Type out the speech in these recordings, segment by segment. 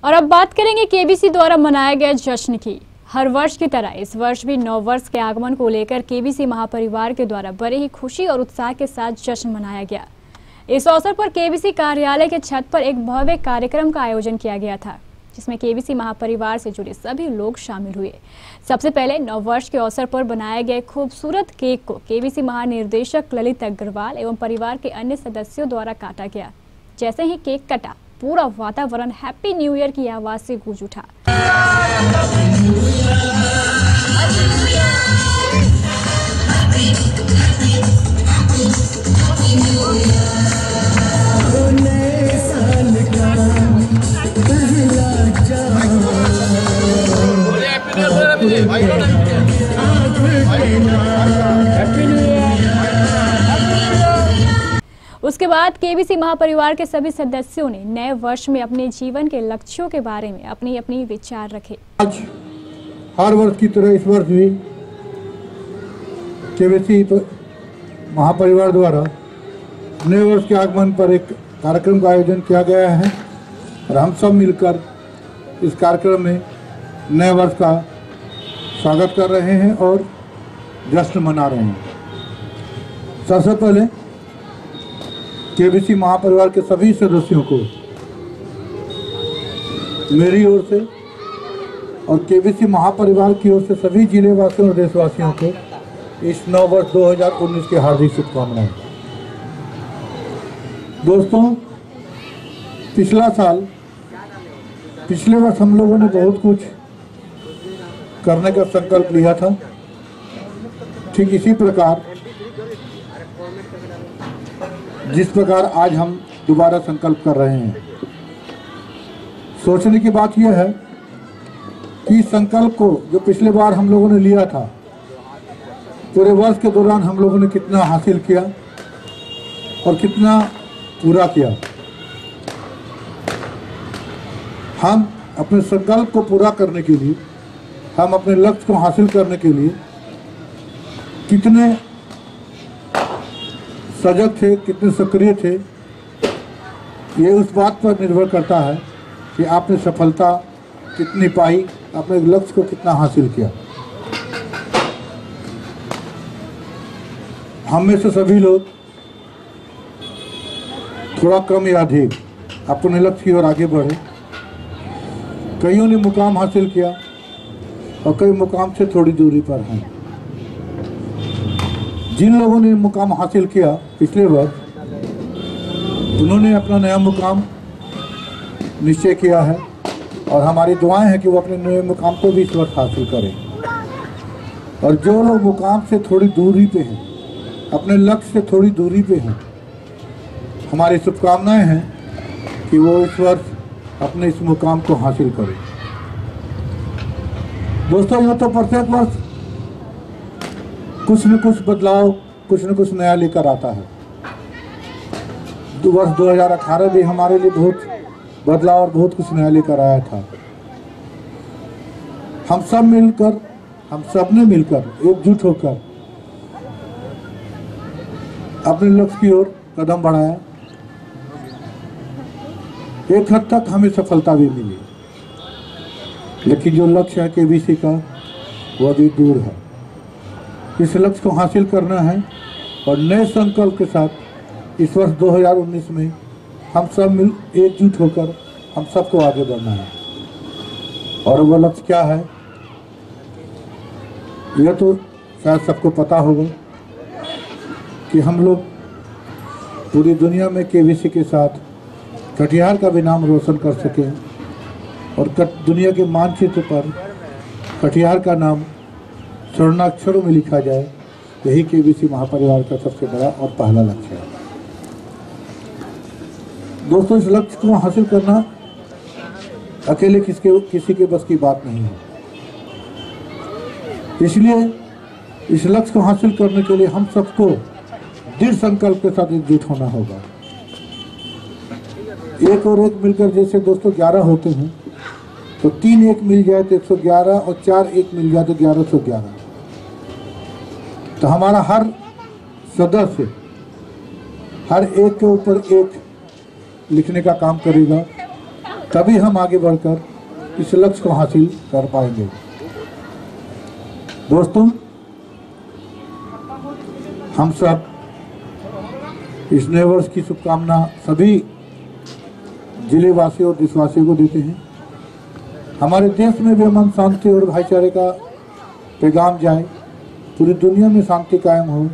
और अब बात करेंगे केबीसी द्वारा मनाए गए जश्न की। हर वर्ष की तरह इस वर्ष भी नव वर्ष के आगमन को लेकर केबीसी महापरिवार के द्वारा बड़े ही खुशी और उत्साह के साथ जश्न मनाया गया। इस अवसर पर केबीसी कार्यालय के छत पर एक भव्य कार्यक्रम का आयोजन किया गया था, जिसमें केबीसी महापरिवार से जुड़े सभी लोग शामिल हुए। सबसे पहले नव वर्ष के अवसर पर बनाए गए खूबसूरत केक को केबीसी महानिर्देशक ललित अग्रवाल एवं परिवार के अन्य सदस्यों द्वारा काटा गया। जैसे ही केक कटा, पूरा वातावरण हैप्पी न्यू ईयर की आवाज से गूंज उठा। उसके बाद केबीसी महापरिवार के सभी सदस्यों ने नए वर्ष में अपने जीवन के लक्ष्यों के बारे में अपनी अपनी विचार रखे। आज हर वर्ष की तरह इस वर्ष भी केबीसी महापरिवार द्वारा नए वर्ष के आगमन पर एक कार्यक्रम का आयोजन किया गया है और हम सब मिलकर इस कार्यक्रम में नए वर्ष का स्वागत कर रहे हैं और जश्न मना रहे हैं। सबसे पहले केबीसी महापरिवार के सभी सदस्यों को मेरी ओर से और केबीसी महापरिवार की ओर से सभी जिले वासियों और देशवासियों को इस नव वर्ष 2019 की हार्दिक शुभकामनाएं। दोस्तों, पिछले वर्ष हम लोगों ने बहुत कुछ करने का संकल्प लिया था। ठीक इसी प्रकार जिस प्रकार आज हम दोबारा संकल्प कर रहे हैं, सोचने की बात यह है कि संकल्प को जो पिछले बार हम लोगों ने लिया था, पूरे वर्ष के दौरान हम लोगों ने कितना हासिल किया और कितना पूरा किया। हम अपने संकल्प को पूरा करने के लिए, हम अपने लक्ष्य को हासिल करने के लिए कितने सजग थे, कितने सक्रिय थे, ये उस बात पर निर्भर करता है कि आपने सफलता कितनी पाई, अपने लक्ष्य को कितना हासिल किया। हम में से सभी लोग थोड़ा कम या अधिक अपने लक्ष्य की ओर आगे बढ़े। कईयों ने मुकाम हासिल किया और कई मुकाम से थोड़ी दूरी पर हैं। जिन लोगों ने मुकाम हासिल किया पिछले वर्ष, उन्होंने अपना नया मुकाम निश्चय किया है और हमारी दुआएं हैं कि वो अपने नए मुकाम को भी इस वर्ष हासिल करें। और जो लोग मुकाम से थोड़ी दूरी पे हैं, अपने लक्ष्य से थोड़ी दूरी पे हैं, हमारी शुभकामनाएं हैं कि वो इस वर्ष अपने इस मुकाम को हासिल करें। दोस्तों, यह तो प्रत्येक वर्ष कुछ न कुछ बदलाव, कुछ न कुछ नया लेकर आता है। वर्ष 2018 भी हमारे लिए बहुत बदलाव और बहुत कुछ नया लेकर आया था। हम सब ने मिलकर एकजुट होकर अपने लक्ष्य की ओर कदम बढ़ाया। एक हद तक हमें सफलता भी मिली, लेकिन जो लक्ष्य है केबीसी का, वह भी दूर है। इस लक्ष्य को हासिल करना है और नए संकल्प के साथ इस वर्ष 2019 में हम सब मिल एकजुट होकर हम सबको आगे बढ़ना है। और वह लक्ष्य क्या है, यह तो शायद सबको पता होगा कि हम लोग पूरी दुनिया में केबीसी के साथ कटिहार का भी नाम रोशन कर सकें और दुनिया के मानचित्र पर कटिहार का नाम स्वर्णाक्षरों में लिखा जाए। यही केबीसी महापरिवार का सबसे बड़ा और पहला लक्ष्य है। दोस्तों, इस लक्ष्य को हासिल करना अकेले किसी के बस की बात नहीं है। इसलिए इस लक्ष्य को हासिल करने के लिए हम सबको दृढ़ संकल्प के साथ एकजुट होना होगा। एक और एक मिलकर, जैसे दोस्तों 11 होते हैं तो 3 एक मिल जाए तो 111 और 4 एक मिल जाए तो 1111। तो हमारा हर सदस्य हर एक के ऊपर एक लिखने का काम करेगा तभी हम आगे बढ़कर इस लक्ष्य को हासिल कर पाएंगे। दोस्तों, हम सब इस नए वर्ष की शुभकामना सभी जिले वासियों और देशवासियों को देते हैं। हमारे देश में भी अमन, शांति और भाईचारे का पैगाम जाए, पूरी दुनिया में शांति कायम हो,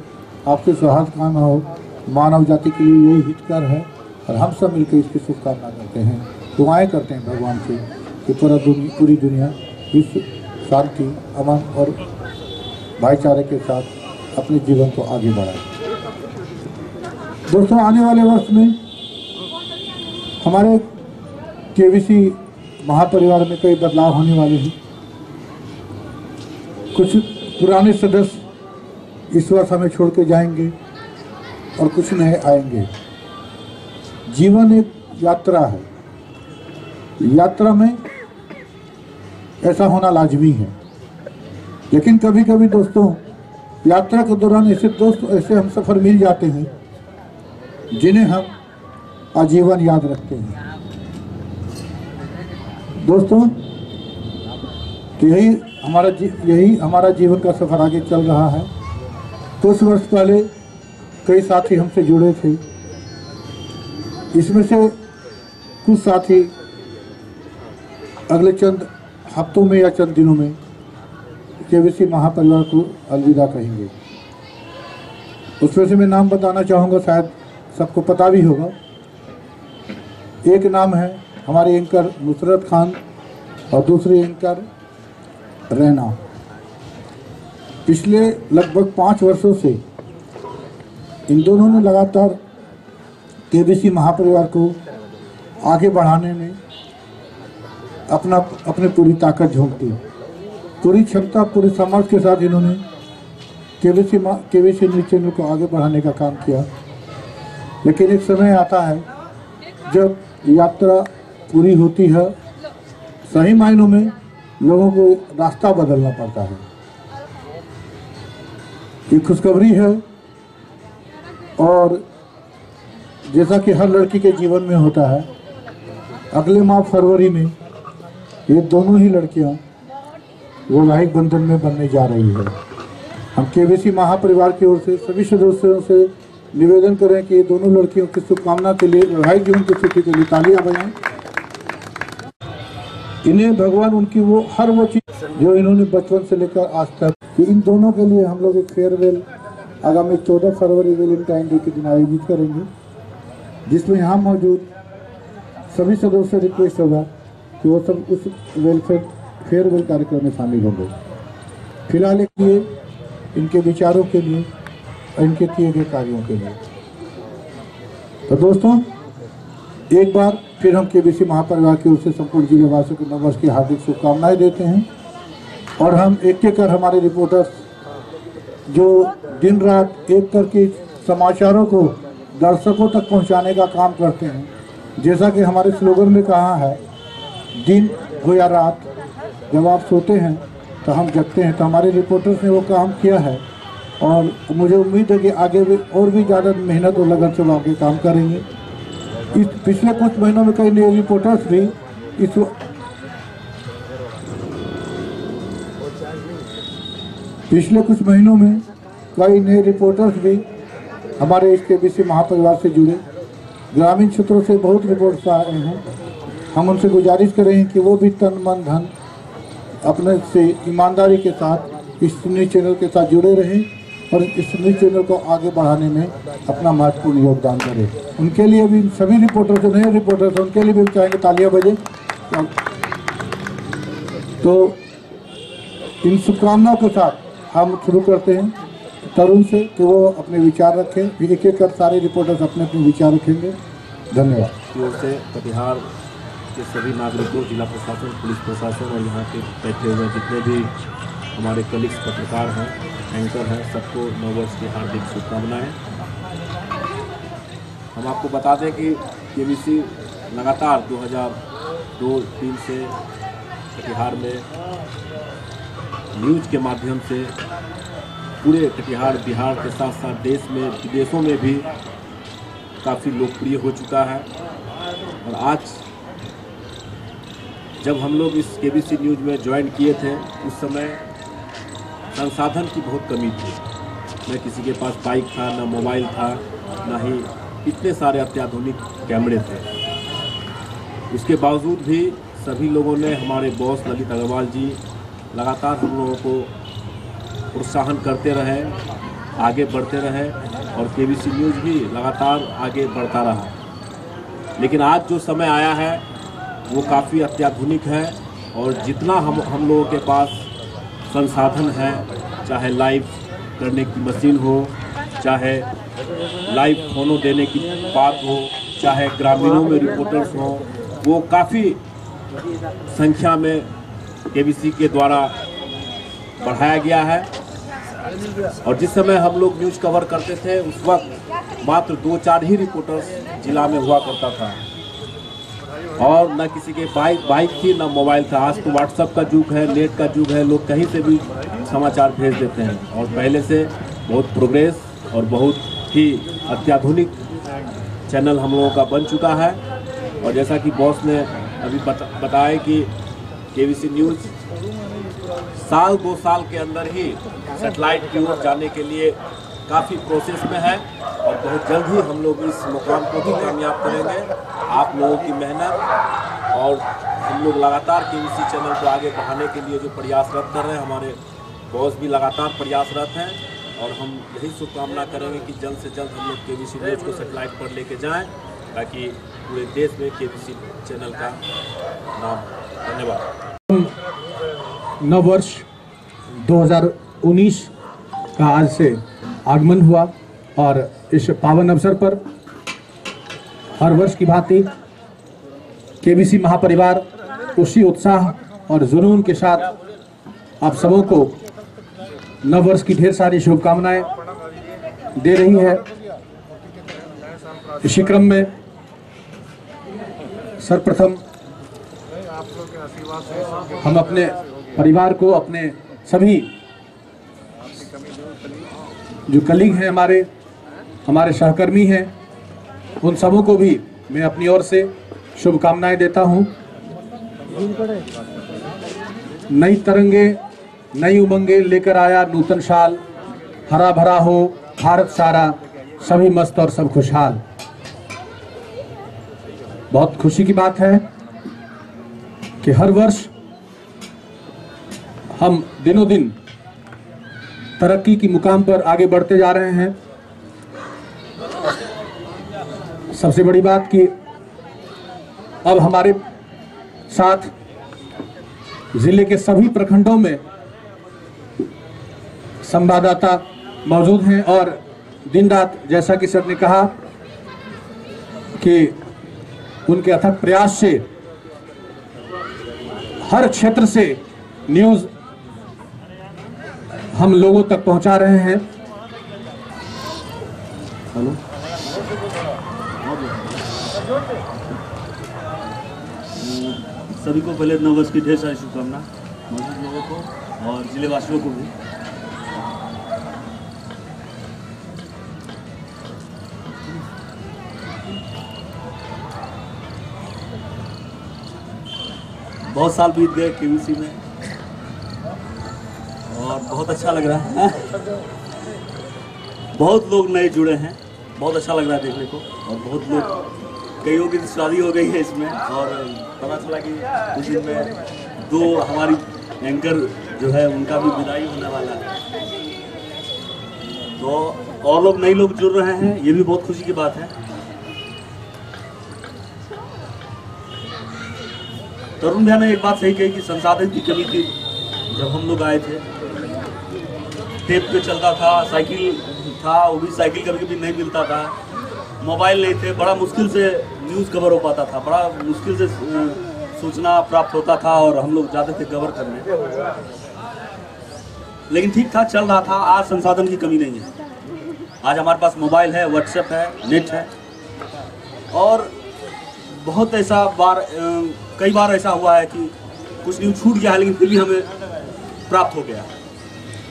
आपसी सौहार्द कायम हो, मानव जाति के लिए यही हितकर है और हम सब मिलकर इसकी शुभकामना करते हैं, दुआएं करते हैं भगवान से कि पूरी दुनिया विश्व शांति, अमन और भाईचारे के साथ अपने जीवन को आगे बढ़ाए। दोस्तों, आने वाले वर्ष में हमारे केबीसी महापरिवार में कई बदलाव होने वाले हैं। कुछ पुराने सदस्य इस वर्ष हमें छोड़ के जाएंगे और कुछ नए आएंगे। जीवन एक यात्रा है, यात्रा में ऐसा होना लाजमी है, लेकिन कभी कभी दोस्तों यात्रा के दौरान ऐसे हम सफ़र मिल जाते हैं जिन्हें हम आजीवन याद रखते हैं। दोस्तों, तो यही हमारा जीवन का सफ़र आगे चल रहा है। कुछ वर्ष पहले कई साथी हमसे जुड़े थे, इसमें से कुछ साथी अगले चंद हफ्तों में या चंद दिनों में केबीसी महापरिवार को अलविदा कहेंगे। उसमें से मैं नाम बताना चाहूँगा, शायद सबको पता भी होगा। एक नाम है हमारे एंकर नुसरत खान और दूसरे एंकर रैना। पिछले लगभग 5 वर्षों से इन दोनों ने लगातार केबीसी महापरिवार को आगे बढ़ाने में अपने पूरी ताकत झोंक दी, पूरी क्षमता, पूरी सामर्थ्य के साथ इन्होंने केबीसी न्यूज़ चैनल को आगे बढ़ाने का काम किया। लेकिन एक समय आता है जब यात्रा पूरी होती है, सही मायनों में लोगों को रास्ता बदलना पड़ता है। ये खुशखबरी है, और जैसा कि हर लड़की के जीवन में होता है, अगले माह फरवरी में ये दोनों ही लड़कियां वैवाहिक बंधन में बनने जा रही है। हम केबीसी महापरिवार की ओर से सभी सदस्यों से निवेदन करें कि ये दोनों लड़कियों की शुभकामना के लिए, वैवाहिक जीवन की खुशी के लिए तालियां बजाएं। इन्हें भगवान उनकी हर वो चीज़ जो इन्होंने बचपन से लेकर आज तक, कि इन दोनों के लिए हम लोग एक फेयरवेल आगामी 14 फरवरी वैलेंटाइन डे के दिन आयोजित करेंगे, जिसमें यहाँ मौजूद सभी सदस्यों से रिक्वेस्ट होगा कि वो सब उस फेयरवेल कार्यक्रम में शामिल होंगे। फिलहाल एक लिए इनके विचारों के लिए और इनके किए गए कार्यों के लिए। तो दोस्तों, एक बार फिर हम केबीसी महापरिवार की ओर से संपूर्ण जिले वासियों को नववर्ष की हार्दिक शुभकामनाएं देते हैं। और हम एक एक कर हमारे रिपोर्टर्स जो दिन रात एक करके समाचारों को दर्शकों तक पहुंचाने का काम करते हैं, जैसा कि हमारे स्लोगन में कहा है, दिन हो या रात, जब आप सोते हैं तो हम जगते हैं। तो हमारे रिपोर्टर्स ने वो काम किया है और मुझे उम्मीद है कि आगे भी और भी ज़्यादा मेहनत और लगन से वो आगे काम करेंगे। इस पिछले कुछ महीनों में कई नए रिपोर्टर्स भी हमारे इस केबीसी महापरिवार से जुड़े ग्रामीण क्षेत्रों से बहुत रिपोर्ट्स आए हैं। हम उनसे गुजारिश करें कि वो भी तन मन धन अपने से ईमानदारी के साथ इस न्यूज़ चैनल के साथ जुड़े रहें और इस न्यूज़ चैनल को आगे बढ़ाने में अपना महत्वपूर्ण योगदान करें। उनके लिए भी सभी रिपोर्टर जो नए रिपोर्टर्स हैं उनके लिए भी चाहेंगे तालियां बजे। तो इन शुभकामनाओं के साथ हम शुरू करते हैं तरुण से कि वो अपने विचार रखें। फिर एक एक कर सारे रिपोर्टर्स अपने अपने विचार रखेंगे। धन्यवाद। की ओर से कटिहार के सभी नागरिकों, जिला प्रशासन, पुलिस प्रशासन और यहाँ के बैठे हुए जितने भी हमारे कलीग्स पत्रकार हैं, एंकर हैं, सबको नववर्ष की हार्दिक शुभकामनाएं। हम आपको बता दें कि केबीसी लगातार 2002-03 से कटिहार में न्यूज़ के माध्यम से पूरे कटिहार, बिहार के साथ साथ देश में, विदेशों में भी काफ़ी लोकप्रिय हो चुका है। और आज जब हम लोग इस केबीसी न्यूज़ में ज्वाइन किए थे उस समय संसाधन की बहुत कमी थी। न किसी के पास बाइक था, न मोबाइल था, न ही इतने सारे अत्याधुनिक कैमरे थे। उसके बावजूद भी सभी लोगों ने, हमारे बॉस ललित अग्रवाल जी लगातार हम लोगों को प्रोत्साहन करते रहे, आगे बढ़ते रहे और केबीसी न्यूज़ भी लगातार आगे बढ़ता रहा। लेकिन आज जो समय आया है वो काफ़ी अत्याधुनिक है और जितना हम लोगों के पास संसाधन है, चाहे लाइव करने की मशीन हो, चाहे लाइव फोनो देने की बात हो, चाहे ग्रामीणों में रिपोर्टर्स हो, वो काफ़ी संख्या में केबीसी के द्वारा बढ़ाया गया है। और जिस समय हम लोग न्यूज़ कवर करते थे उस वक्त मात्र 2-4 ही रिपोर्टर्स जिला में हुआ करता था और न किसी के बाइक थी, न मोबाइल था। आज तो व्हाट्सएप का युग है, नेट का युग है, लोग कहीं से भी समाचार भेज देते हैं और पहले से बहुत प्रोग्रेस और बहुत ही अत्याधुनिक चैनल हम लोगों का बन चुका है। और जैसा कि बॉस ने अभी बताया कि केबीसी न्यूज़ साल 2 साल के अंदर ही सैटेलाइट की ओर जाने के लिए काफ़ी प्रोसेस में है और बहुत जल्द ही हम लोग इस मुकाम को भी कामयाब करेंगे। आप लोगों की मेहनत और हम लोग लगातार केबीसी चैनल को आगे बढ़ाने के लिए जो प्रयासरत कर रहे हैं, हमारे बॉस भी लगातार प्रयासरत हैं और हम यही शुभकामना करेंगे कि जल्द से जल्द हम लोग केबीसी न्यूज़ को सैटेलाइट पर लेके जाएं ताकि पूरे देश में केबीसी चैनल का नाम। धन्यवाद। नव वर्ष 2019 का आज से आगमन हुआ और इस पावन अवसर पर हर वर्ष की भांति केबीसी महापरिवार उसी उत्साह और जुनून के साथ आप सबों को नव वर्ष की ढेर सारी शुभकामनाएं दे रही है। इसी क्रम में सर्वप्रथम हम अपने परिवार को, अपने सभी जो कलीग हैं, हमारे सहकर्मी हैं, उन सबों को भी मैं अपनी ओर से शुभकामनाएं देता हूं। नई तरंगे, नई उमंगे लेकर आया नूतन साल, हरा भरा हो भारत सारा, सभी मस्त और सब खुशहाल। बहुत खुशी की बात है कि हर वर्ष हम दिनों दिन तरक्की की मुकाम पर आगे बढ़ते जा रहे हैं। सबसे बड़ी बात कि अब हमारे साथ जिले के सभी प्रखंडों में संवाददाता मौजूद हैं और दिन रात, जैसा कि सर ने कहा कि उनके अथक प्रयास से हर क्षेत्र से न्यूज़ हम लोगों तक पहुंचा रहे हैं। हेलो, सभी को पहले नव वर्ष की ढेर सारी शुभकामना, मौजूद लोगों को और जिले वासियों को भी। बहुत साल बीत गए केबीसी में और बहुत अच्छा लग रहा है। बहुत लोग नए जुड़े हैं, बहुत अच्छा लग रहा है देखने को। और बहुत लोग, कईयों की शादी हो गई है इसमें और पता चला कि कुछ दिन में 2 हमारी एंकर जो है उनका भी विदाई होने वाला है। तो और लोग, नए लोग जुड़ रहे हैं, ये भी बहुत खुशी की बात है। तरुण भैया ने एक बात सही कही कि संसाधन की कमी थी। जब हम लोग आए थे टेप पे चलता था, साइकिल था, वो भी साइकिल कभी कभी नहीं मिलता था, मोबाइल नहीं थे, बड़ा मुश्किल से न्यूज़ कवर हो पाता था, बड़ा मुश्किल से सूचना प्राप्त होता था और हम लोग जाते थे कवर करने। लेकिन ठीक ठाक चल रहा था। आज संसाधन की कमी नहीं है। आज हमारे पास मोबाइल है, व्हाट्सएप है, नेट है और बहुत ऐसा कई बार ऐसा हुआ है कि कुछ न्यूज़ छूट गया है लेकिन फिर भी हमें प्राप्त हो गया।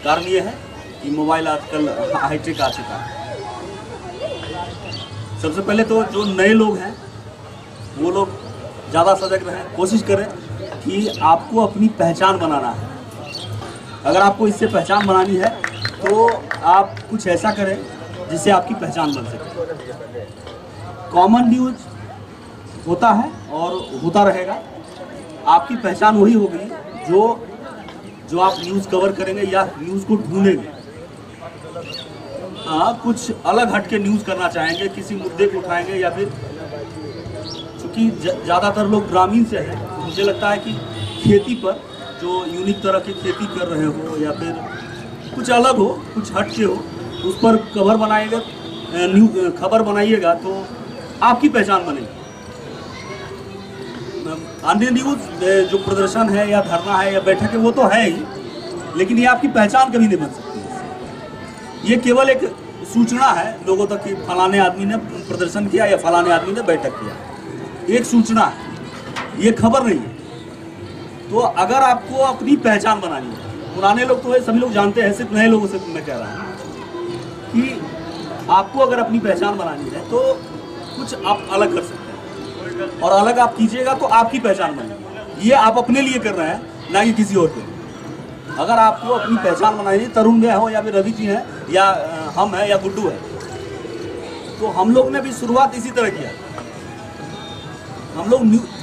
कारण ये है कि मोबाइल आजकल हाईटेक आ चुका है। सबसे पहले तो जो नए लोग हैं वो लोग ज़्यादा सजग रहें, कोशिश करें कि आपको अपनी पहचान बनाना है। अगर आपको इससे पहचान बनानी है तो आप कुछ ऐसा करें जिससे आपकी पहचान बन सके। कॉमन न्यूज़ होता है और होता रहेगा। आपकी पहचान वही होगी जो आप न्यूज़ कवर करेंगे या न्यूज़ को ढूंढेंगे। कुछ अलग हट के न्यूज़ करना चाहेंगे, किसी मुद्दे को उठाएंगे, या फिर चूँकि ज़्यादातर लोग ग्रामीण से हैं, तो मुझे लगता है कि खेती पर जो यूनिक तरह की खेती कर रहे हो या फिर कुछ अलग हो, कुछ हट के हो, उस पर खबर बनाइएगा तो आपकी पहचान बनेगी। अन्य न्यूज़ जो प्रदर्शन है या धरना है या बैठक है वो तो है ही, लेकिन ये आपकी पहचान कभी नहीं बन सकती। ये केवल एक सूचना है लोगों तक कि फलाने आदमी ने प्रदर्शन किया या फलाने आदमी ने बैठक किया, एक सूचना है, ये खबर नहीं है। तो अगर आपको अपनी पहचान बनानी है, पुराने लोग तो सभी लोग जानते हैं, सिर्फ नए लोगों से मैं कह रहा हूँ कि आपको अगर अपनी पहचान बनानी है तो कुछ आप अलग कर सकते हैं, और अलग आप कीजिएगा तो आपकी पहचान बनेगी। ये आप अपने लिए कर रहे हैं, ना कि किसी और के लिए। अगर आपको अपनी पहचान बनानी है, तरुण भैया हो या फिर रवि जी हैं या हम हैं या गुड्डू है, तो हम लोग ने भी शुरुआत इसी तरह किया। हम लोग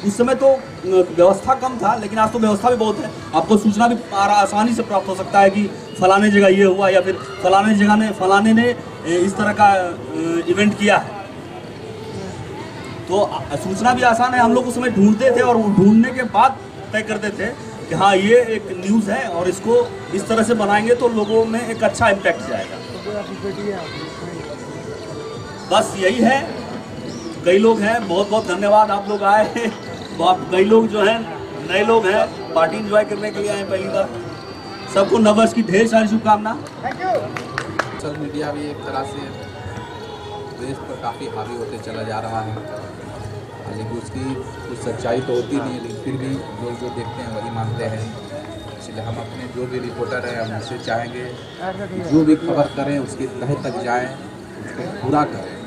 उस समय तो व्यवस्था कम था, लेकिन आज तो व्यवस्था भी बहुत है। आपको सूचना भी आसानी से प्राप्त हो सकता है कि फलाने जगह ये हुआ या फिर फलाने ने इस तरह का इवेंट किया है, तो सूचना भी आसान है। हम लोग उस समय ढूंढते थे और ढूंढने के बाद तय करते थे कि हाँ ये एक न्यूज़ है और इसको इस तरह से बनाएंगे तो लोगों में एक अच्छा इम्पैक्ट जाएगा। बस यही है। कई लोग हैं, बहुत बहुत धन्यवाद आप लोग आए हैं। कई लोग जो हैं नए लोग हैं, पार्टी एंजॉय करने के लिए आए पहली बार। सबको नववर्ष की ढेर सारी शुभकामना। सोशल मीडिया भी एक तरह से देश पर काफ़ी हावी होते चला जा रहा है, लेकिन उसकी कुछ सच्चाई तो होती नहीं है, लेकिन फिर भी लोग जो देखते हैं वही मानते हैं। इसलिए हम अपने जो भी रिपोर्टर हैं हम उनसे चाहेंगे जो भी खबर करें उसके तह तक जाएं, उसको पूरा करें।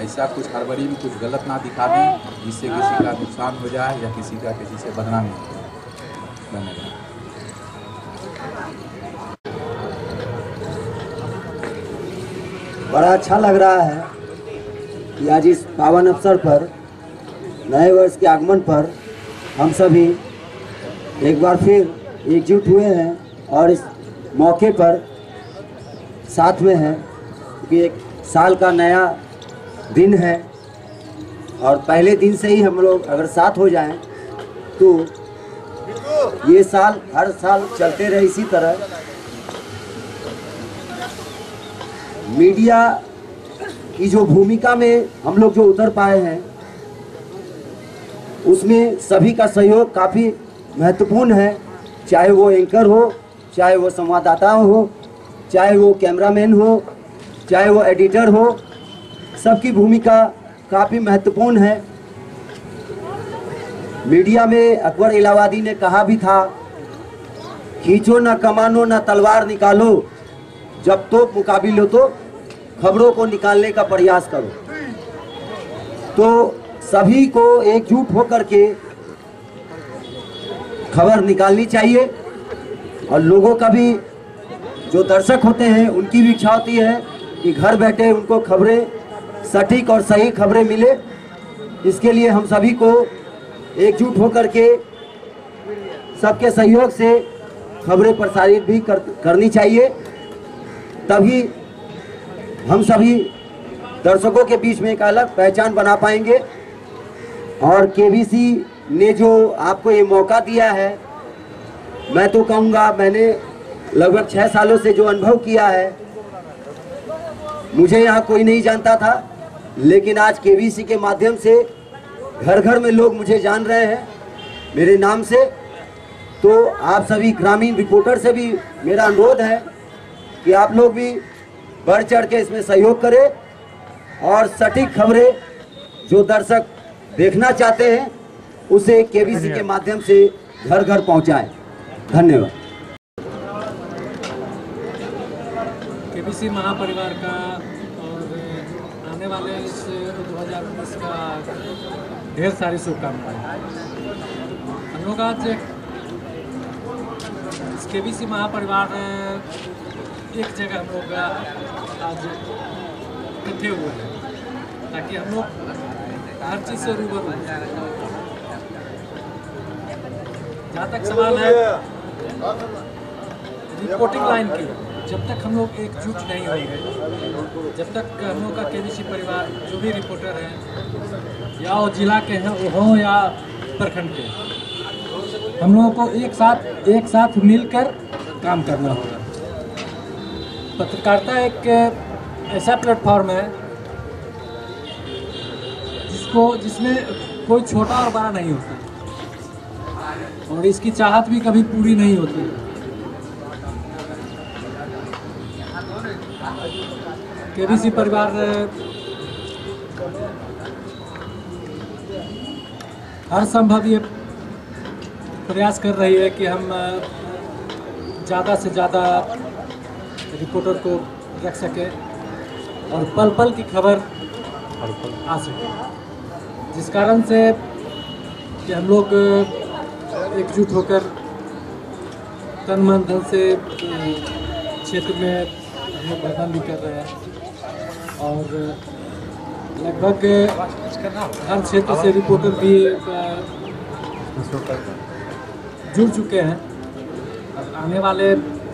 ऐसा कुछ हड़बड़ी में कुछ गलत ना दिखा दें जिससे किसी का नुकसान हो जाए या किसी से बदनामी हो। धन्यवाद। बड़ा अच्छा लग रहा है कि आज इस पावन अवसर पर, नए वर्ष के आगमन पर हम सभी एक बार फिर एकजुट हुए हैं और इस मौके पर साथ में हैं, क्योंकि एक साल का नया दिन है और पहले दिन से ही हम लोग अगर साथ हो जाएं तो ये साल हर साल चलते रहे इसी तरह। मीडिया की जो भूमिका में हम लोग जो उतर पाए हैं उसमें सभी का सहयोग काफ़ी महत्वपूर्ण है, चाहे वो एंकर हो, चाहे वो संवाददाता हो, चाहे वो कैमरामैन हो, चाहे वो एडिटर हो, सबकी भूमिका काफ़ी महत्वपूर्ण है। मीडिया में अकबर इलाहाबादी ने कहा भी था, खींचो ना कमानो ना तलवार निकालो, जब तो मुकाबिल हो तो खबरों को निकालने का प्रयास करो। तो सभी को एकजुट होकर के खबर निकालनी चाहिए और लोगों का भी, जो दर्शक होते हैं उनकी भी इच्छा होती है कि घर बैठे उनको खबरें, सटीक और सही खबरें मिले। इसके लिए हम सभी को एकजुट होकर के सबके सहयोग से खबरें प्रसारित भी करनी चाहिए, तभी हम सभी दर्शकों के बीच में एक अलग पहचान बना पाएंगे। और केबीसी ने जो आपको ये मौका दिया है, मैं तो कहूँगा मैंने लगभग 6 सालों से जो अनुभव किया है, मुझे यहाँ कोई नहीं जानता था, लेकिन आज केबीसी के माध्यम से घर घर में लोग मुझे जान रहे हैं मेरे नाम से। तो आप सभी ग्रामीण रिपोर्टर से भी मेरा अनुरोध है कि आप लोग भी बढ़ चढ़ के इसमें सहयोग करें और सटीक खबरें जो दर्शक देखना चाहते हैं उसे केबीसी के माध्यम से घर घर पहुंचाएं। धन्यवाद। केबीसी महापरिवार का और आने वाले इस 2019 का ढेर सारी शुभकामनाएं। हम लोग आज केबीसी महापरिवार एक जगह हम लोग आज इकट्ठे हुए हैं ताकि हम लोग हर चीज़ से रूबरू हों। जहाँ तक सवाल है रिपोर्टिंग लाइन की, जब तक हम लोग एकजुट नहीं होंगे, जब तक हम लोग का केबीसी परिवार जो भी रिपोर्टर हैं या वो जिला के हैं वो हों या प्रखंड के, हम लोगों को एक साथ मिलकर काम करना होगा। पत्रकारिता एक ऐसा प्लेटफॉर्म है जिसमें कोई छोटा और बड़ा नहीं होता और इसकी चाहत भी कभी पूरी नहीं होती। केबीसी परिवार हर संभव ये प्रयास कर रही है कि हम ज़्यादा से ज़्यादा रिपोर्टर को रख सकें और पल पल की खबर आ सके, जिस कारण से कि हम लोग एकजुट होकर तन मन धन से क्षेत्र में हम लोग भ्रमण भी कर रहे हैं और लगभग हर क्षेत्र से रिपोर्टर भी जुड़ चुके हैं। अब आने वाले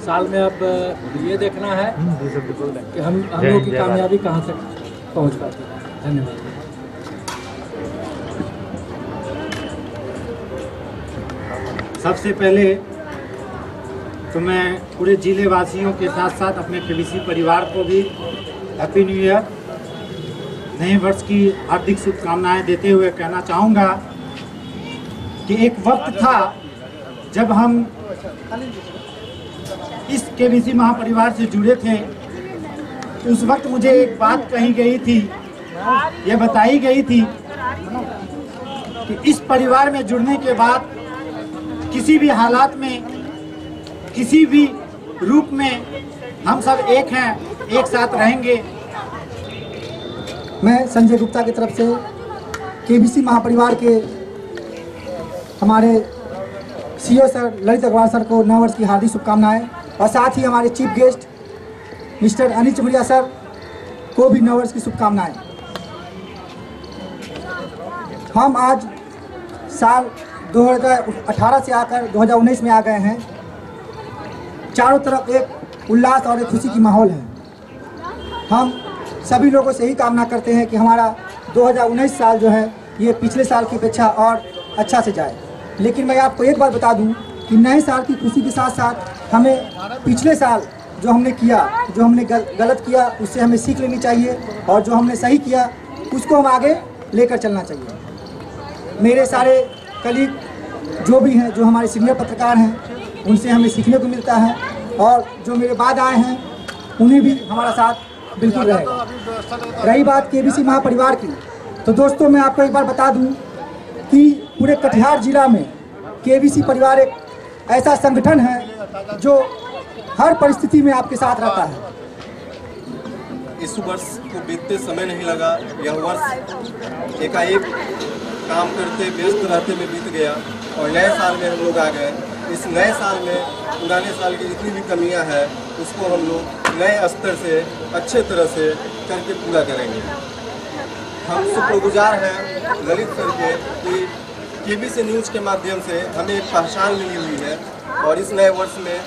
साल में अब ये देखना है कि हम लोग की कामयाबी कहाँ तक पहुँच पाती है। धन्यवाद। सबसे पहले तो मैं पूरे जिले वासियों के साथ साथ अपने केबीसी परिवार को भी हैप्पी न्यू ईयर, नए वर्ष की हार्दिक शुभकामनाएं देते हुए कहना चाहूँगा कि एक वक्त था जब हम इस केबीसी महापरिवार से जुड़े थे। उस वक्त मुझे एक बात कही गई थी, ये बताई गई थी कि इस परिवार में जुड़ने के बाद किसी भी हालात में, किसी भी रूप में हम सब एक हैं, एक साथ रहेंगे। मैं संजय गुप्ता की तरफ से केबीसी महापरिवार के हमारे CEO sir Lalit Agarwal sir को नव वर्ष की हार्दिक शुभकामनाएं और साथ ही हमारे chief guest mister Anil Chamaria sir को भी नव वर्ष की शुभकामनाएं। हम आज साल 2018 से आकर 2019 में आ गए हैं। चारों तरफ एक उल्लास और एक खुशी की माहौल है। हम सभी लोगों से यही कामना करते हैं कि हमारा 2019 साल जो है ये पिछले साल की अपेक्षा और अच्छा से जाए। लेकिन मैं आपको एक बात बता दूं कि नए साल की खुशी के साथ साथ हमें पिछले साल जो हमने किया, जो हमने गलत किया, उससे हमें सीख लेनी चाहिए और जो हमने सही किया उसको हम आगे लेकर चलना चाहिए। मेरे सारे कलीग जो भी हैं, जो हमारे सीनियर पत्रकार हैं, उनसे हमें सीखने को मिलता है और जो मेरे बाद आए हैं उन्हें भी हमारा साथ बिल्कुल रहेगा। रही बात केबीसी महापरिवार की, तो दोस्तों मैं आपको एक बार बता दूं कि पूरे कटिहार जिला में केबीसी परिवार एक ऐसा संगठन है जो हर परिस्थिति में आपके साथ रहता है। इस वर्ष को बीतते समय नहीं लगा, यह वर्ष एकाएक काम करते व्यस्त रहते में बीत गया और नए साल में हम लोग आ गए। इस नए साल में पुराने साल की जितनी भी कमियां हैं उसको हम लोग नए स्तर से अच्छे तरह से करके पूरा करेंगे। हम शुक्रगुजार हैं ललित सर के कि केबीसी न्यूज़ के माध्यम से हमें एक पहचान मिली हुई है और इस नए वर्ष में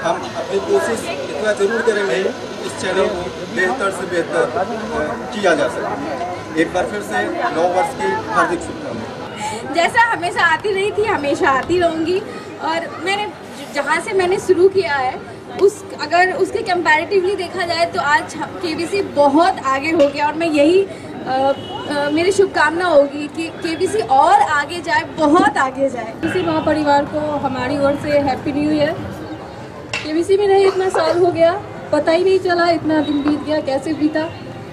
हम अपनी कोशिश इतना ज़रूर करेंगे इस चैनल को बेहतर से बेहतर किया जा सके। एक बार फिर से नव वर्ष की हार्दिक शुभकामनाएं। जैसा हमेशा आती रही थी, हमेशा आती रहूँगी और मैंने जहाँ से मैंने शुरू किया है अगर उसके कंपैरेटिवली देखा जाए तो आज केबीसी बहुत आगे हो गया और मैं यही मेरी शुभकामना होगी कि केबीसी और आगे जाए, बहुत आगे जाए। केबीसी महापरिवार को हमारी ओर से हैप्पी न्यू ईयर। केबीसी में रहे इतना साल हो गया, पता ही नहीं चला इतना दिन बीत गया, कैसे बीता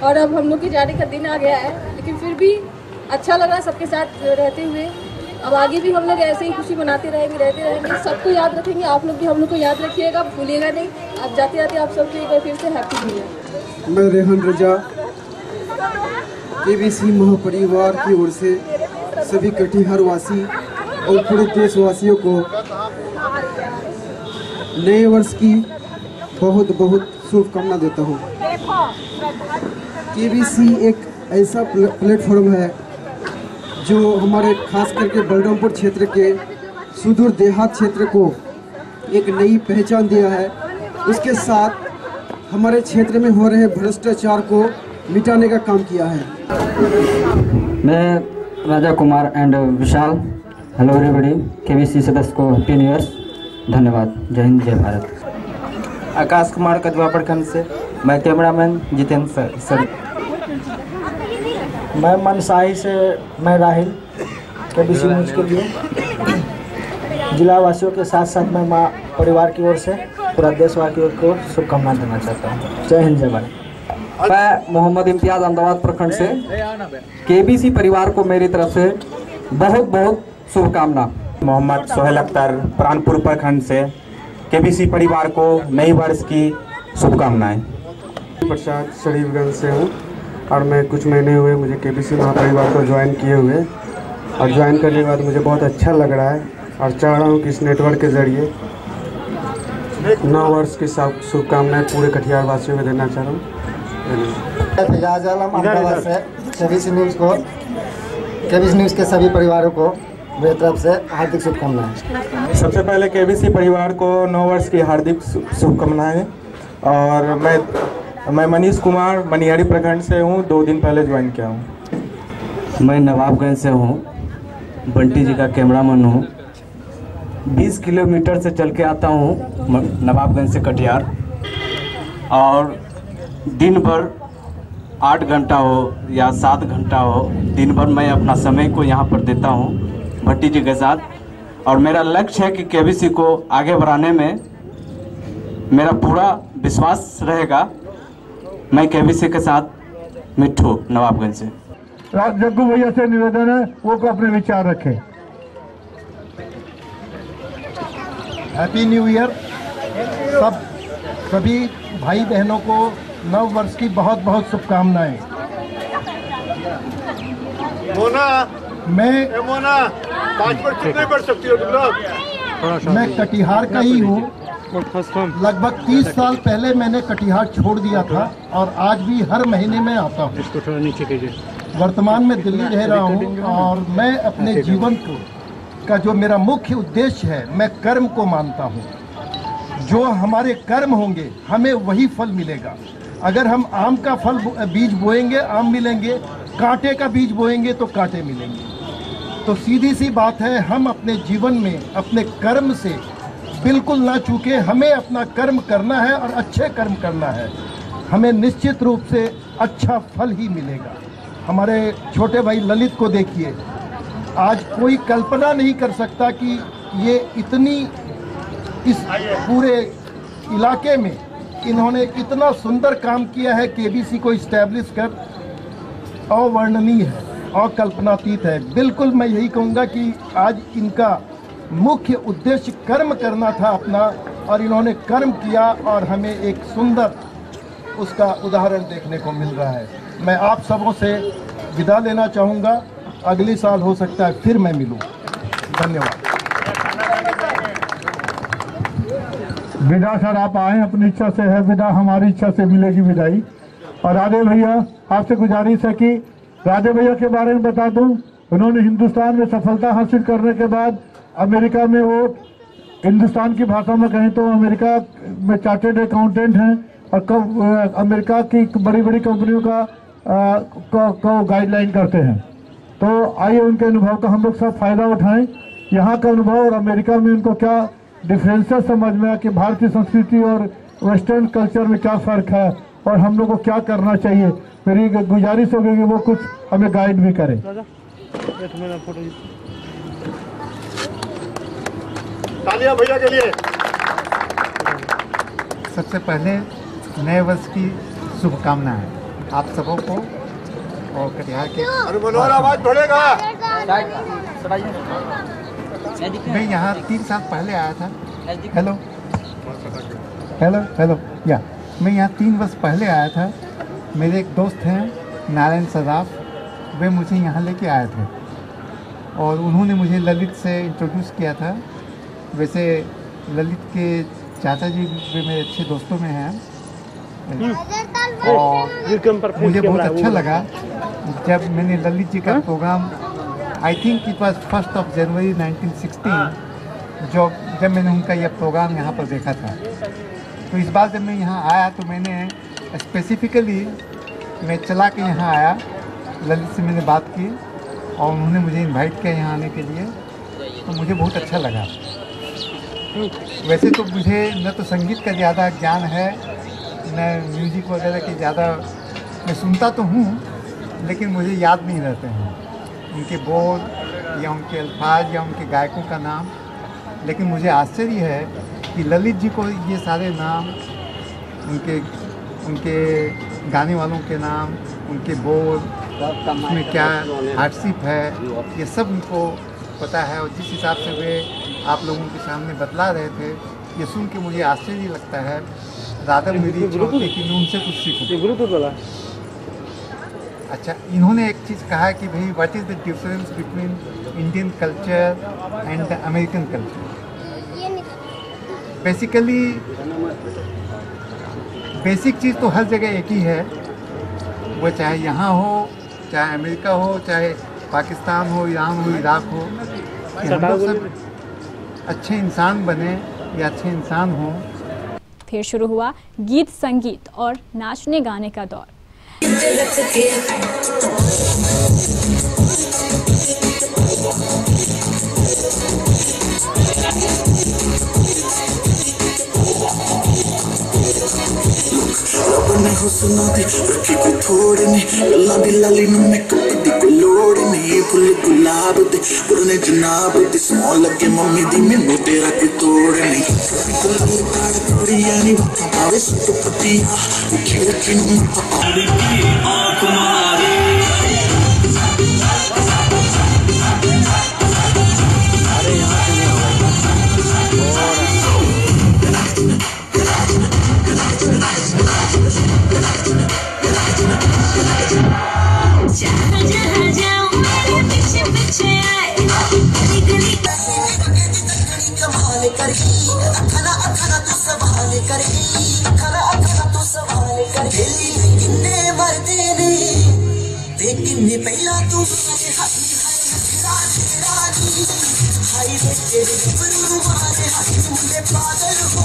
और अब हम लोग के जाने का दिन आ गया है। लेकिन फिर भी अच्छा लगा सबके साथ रहते हुए। अब आगे भी हम लोग ऐसे ही खुशी मनाते रहेंगे, सबको याद रखेंगे। आप लोग भी हम लोग को याद रखिएगा, भूलिएगा नहीं। आप जाते जाते आप सबको एक बार फिर से हैप्पी न्यू ईयर। मैं रेहान रजा केबीसी महापरिवार की ओर से सभी कटिहार वासी और पूरे देशवासियों को नए वर्ष की बहुत बहुत शुभकामना देता हूँ। केबीसी एक ऐसा प्लेटफॉर्म है जो हमारे खास करके बलरामपुर क्षेत्र के सुदूर देहात क्षेत्र को एक नई पहचान दिया है। उसके साथ हमारे क्षेत्र में हो रहे भ्रष्टाचार को मिटाने का काम किया है। मैं Raja Kumar and Vishal, hello everybody, KBC सदस्य को हैप्पी न्यू ईयर। धन्यवाद। जय हिंद, जय भारत। आकाश कुमार कदवा प्रखंड से, मैं कैमरामैन जितेंद्र सर। मैं मनसाही से, मैं राहिल, केबीसी न्यूज़ के लिए जिला वासियों के साथ साथ मैं माँ परिवार की ओर से पूरा देशवासियों को शुभकामनाएं देना चाहता हूँ। जय हिंद, जय भारत। मैं मोहम्मद इम्तियाज़ अहमदाबाद प्रखंड से, केबीसी परिवार को मेरी तरफ से बहुत बहुत शुभकामना। मोहम्मद सोहेल अख्तर प्राणपुर प्रखंड से, केबीसी परिवार को नई वर्ष की शुभकामनाएं। प्रसाद शरीफगंज से हूँ और मैं कुछ महीने हुए मुझे केबीसी महापरिवार को ज्वाइन किए हुए, और ज्वाइन करने के बाद मुझे बहुत अच्छा लग रहा है और चाह रहा हूँ कि इस नेटवर्क के ज़रिए नव वर्ष की शुभकामनाएं पूरे कटिहार वासियों को देना चाह रहा हूँ। एजाज आलम अहमदाबाद से, केबीसी न्यूज़ के सभी परिवारों को मेरी तरफ से हार्दिक शुभकामनाएं। सबसे पहले केबीसी परिवार को नव वर्ष की हार्दिक शुभकामनाएं। और मैं मनीष कुमार मनियारी प्रखंड से हूँ, 2 दिन पहले ज्वाइन किया हूँ। मैं नवाबगंज से हूँ, बंटी जी का कैमरामैन हूँ। 20 किलोमीटर से चल के आता हूँ नवाबगंज से कटिहार, और दिन भर 8 घंटा हो या 7 घंटा हो, दिन भर मैं अपना समय को यहाँ पर देता हूँ भट्टी जी के साथ। और मेरा लक्ष्य है कि केबीसी को आगे बढ़ाने में मेरा पूरा विश्वास रहेगा। मैं केबीसी के साथ मिट्ठू नवाबगंज से। राज जग्गू भैया से निवेदन है वो को अपने विचार रखें। Happy new year. सभी भाई बहनों को नव वर्ष की बहुत बहुत शुभकामनाएं। मोना 5 मिनट कितने बढ़ सकती हो तुम लोग? मैं कटिहार का ही हूँ। लगभग 30 साल पहले मैंने कटिहार छोड़ दिया था और आज भी हर महीने में आता हूँ। इसको थोड़ा नीचे कीजिए। वर्तमान में दिल्ली रह रहा हूँ और मैं अपने जीवन का जो मेरा मुख्य उद्देश्य है, मैं कर्म को मानता हूँ। जो हमारे कर्म होंगे हमें वही फल मिलेगा। अगर हम आम का फल बीज बोएंगे आम मिलेंगे, कांटे का बीज बोएंगे तो कांटे मिलेंगे। तो सीधी सी बात है, हम अपने जीवन में अपने कर्म से बिल्कुल ना चूके। हमें अपना कर्म करना है और अच्छे कर्म करना है। हमें निश्चित रूप से अच्छा फल ही मिलेगा। हमारे छोटे भाई ललित को देखिए, आज कोई कल्पना नहीं कर सकता कि ये इतनी इस पूरे इलाके में इन्होंने इतना सुंदर काम किया है। केबीसी को इस्टेब्लिश कर अवर्णनीय है, अकल्पनातीत है। बिल्कुल मैं यही कहूँगा कि आज इनका मुख्य उद्देश्य कर्म करना था अपना, और इन्होंने कर्म किया और हमें एक सुंदर उसका उदाहरण देखने को मिल रहा है। मैं आप सबों से विदा लेना चाहूँगा। अगली साल हो सकता है फिर मैं मिलूँ। धन्यवाद। विदा सर आप आए, अपनी इच्छा से है विदा, हमारी इच्छा से मिलेगी विदाई। और राधे भैया आपसे गुजारिश है कि राधे भैया के बारे में बता दूं, उन्होंने हिंदुस्तान में सफलता हासिल करने के बाद अमेरिका में वो हिंदुस्तान की भाषा में कहें तो अमेरिका में चार्टेड अकाउंटेंट हैं और अमेरिका की बड़ी बड़ी कंपनियों का गाइडलाइन करते हैं। तो आइए उनके अनुभव का हम लोग सब फायदा उठाएं। यहाँ का अनुभव और अमेरिका में उनको क्या डिफरेंसेस समझ में आया कि भारतीय संस्कृति और वेस्टर्न कल्चर में क्या फ़र्क है और हम लोग को क्या करना चाहिए। मेरी गुजारिश होगी कि वो कुछ हमें गाइड भी करें। तालियां भैया के लिए। सबसे पहले नए वर्ष की शुभकामनाएं आप सबों को और कटिहार के। आवाज बढ़ेगा। मैं यहाँ 3 साल पहले आया था। हेलो हेलो हेलो या मैं यहाँ 3 वर्ष पहले आया था। मेरे एक दोस्त हैं नारायण सदाफ, वे मुझे यहाँ लेके आए थे। और उन्होंने मुझे ललित से इंट्रोड्यूस किया था। वैसे ललित के चाचा जी भी मेरे अच्छे दोस्तों में हैं और मुझे बहुत अच्छा लगा जब मैंने ललित जी का programme, I think it was 1 January 1916, जब मैंने उनका यह प्रोग्राम यहाँ पर देखा था। तो इस बार जब मैं यहाँ आया तो मैंने स्पेसिफिकली मैं चला के यहाँ आया, ललित से मैंने बात की और उन्होंने मुझे इनवाइट किया यहाँ आने के लिए, तो मुझे बहुत अच्छा लगा। वैसे तो मुझे न तो संगीत का ज़्यादा ज्ञान है, न म्यूजिक वगैरह की ज़्यादा, मैं सुनता तो हूँ लेकिन मुझे याद नहीं रहते हैं उनके बोल या उनके अल्फाज या उनके गायकों का नाम। लेकिन मुझे आश्चर्य है कि ललित जी को ये सारे नाम, उनके गाने वालों के नाम, उनके बोल, उसमें क्या हार्डशिप है, ये सब उनको पता है। और जिस हिसाब से वे आप लोगों के सामने बतला रहे थे, ये सुन के मुझे आश्चर्य लगता है। ज़्यादा मेरी इच्छा होती है कि मैं उनसे कुछ सीखूं। अच्छा, इन्होंने एक चीज़ कहा कि भाई what is the difference between Indian culture and the American culture. Basically basic चीज़ तो हर जगह एक ही है, वो चाहे यहाँ हो, चाहे अमेरिका हो, चाहे पाकिस्तान हो, ईरान हो, इराक हो, कि हम लोग सब अच्छे इंसान बने या अच्छे इंसान हों। फिर शुरू हुआ गीत, संगीत और नाचने गाने का दौर। हो सुना दे रखी को थोड़े ने लल्ला दी लाली नु मेकअप दी को लोड़ ने फुल गुलाब दे पुरने जनाब दी स्मॉल लगे मम्मी दी मैनू तेरा की तोड़ नहीं गुलाबी काड़ तोड़ी यानी पावे सुत पतिया उठी नु पकड़ी की आंख मारे अरे यहाँ से पहला तू पागल हो